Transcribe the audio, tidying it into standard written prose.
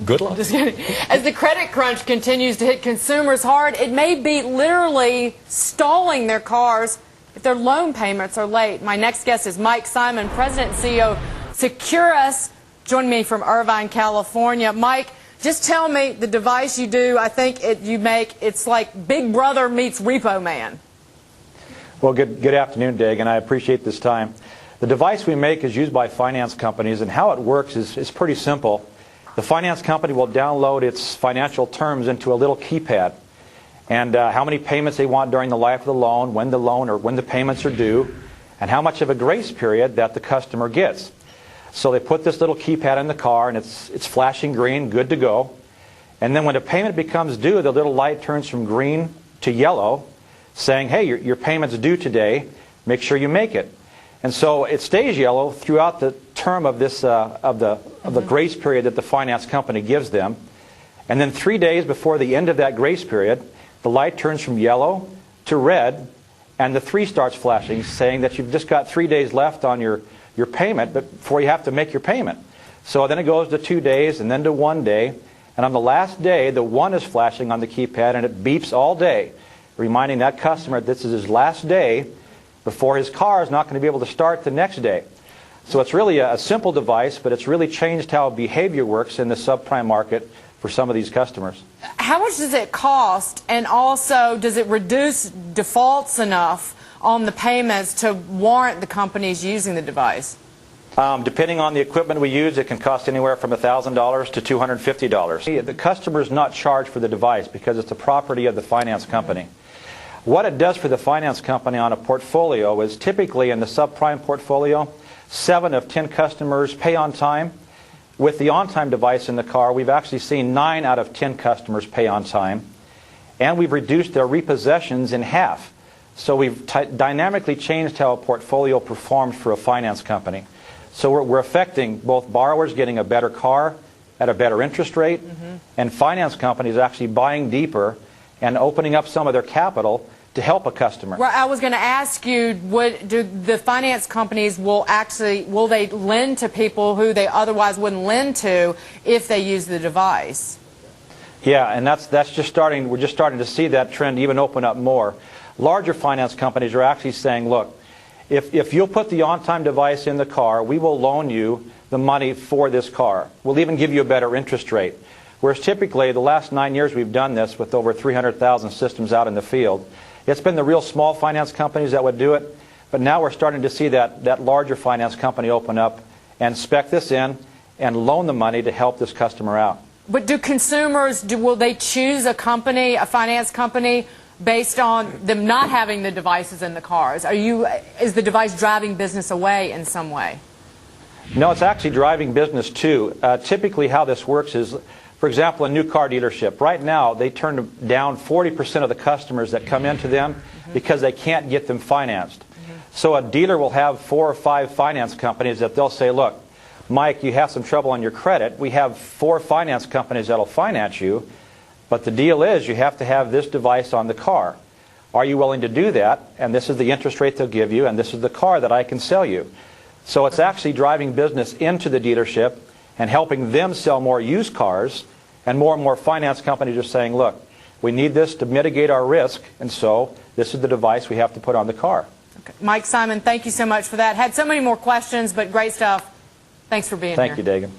Good luck. Just kidding. As the credit crunch continues to hit consumers hard, it may be literally stalling their cars if their loan payments are late. My next guest is Mike Simon, President and CEO of Securus, joining me from Irvine, California. Mike, just tell me the device you do. I think you make, it's like Big Brother meets Repo Man. Well, good afternoon, Dag, and I appreciate this time. The device we make is used by finance companies, and how it works is pretty simple. The finance company will download its financial terms into a little keypad, and how many payments they want during the life of the loan when the payments are due, and how much of a grace period that the customer gets. So they put this little keypad in the car, and it's flashing green, good to go. And then when a payment becomes due, the little light turns from green to yellow, saying, hey, your payment's due today, make sure you make it. And so it stays yellow throughout the term of this of the grace period that the finance company gives them. And then 3 days before the end of that grace period, the light turns from yellow to red, and the 3 starts flashing, saying that you've just got 3 days left on your payment before you have to make your payment. So then it goes to 2 days and then to 1 day. And on the last day, the 1 is flashing on the keypad, and it beeps all day, reminding that customer this is his last day before his car is not going to be able to start the next day. So it's really a simple device, but it's really changed how behavior works in the subprime market for some of these customers. How much does it cost, and also does it reduce defaults enough on the payments to warrant the companies using the device? Depending on the equipment we use, it can cost anywhere from $1,000 to $250. The customer is not charged for the device because it's the property of the finance company. What it does for the finance company on a portfolio is typically in the subprime portfolio, 7 of 10 customers pay on time. With the on-time device in the car, we've actually seen 9 out of 10 customers pay on time. And we've reduced their repossessions in half. So we've dynamically changed how a portfolio performs for a finance company. So we're affecting both borrowers getting a better car at a better interest rate, and finance companies actually buying deeper and opening up some of their capital to help a customer. Well, I was going to ask you, do the finance companies will they lend to people who they otherwise wouldn't lend to if they use the device? Yeah, and that's just starting. We're just starting to see that trend even open up more. Larger finance companies are actually saying, look, if you'll put the on-time device in the car, we will loan you the money for this car. We'll even give you a better interest rate. Whereas typically, the last 9 years we've done this with over 300,000 systems out in the field. It's been the real small finance companies that would do it, but now we're starting to see that larger finance company open up and spec this in and loan the money to help this customer out. But do consumers, will they choose a company, a finance company, based on them not having the devices in the cars? Is the device driving business away in some way? No, it's actually driving business too. Typically how this works is, for example, a new car dealership. Right now, they turn down 40% of the customers that come into them because they can't get them financed. So a dealer will have 4 or 5 finance companies that they'll say, look, Mike, you have some trouble on your credit. We have 4 finance companies that'll finance you, but the deal is you have to have this device on the car. Are you willing to do that? And this is the interest rate they'll give you, and this is the car that I can sell you. So it's actually driving business into the dealership and helping them sell more used cars, and more finance companies are saying, look, we need this to mitigate our risk, and so this is the device we have to put on the car. Okay. Mike Simon, thank you so much for that. Had so many more questions, but great stuff. Thanks for being here. Thank you, Dagan.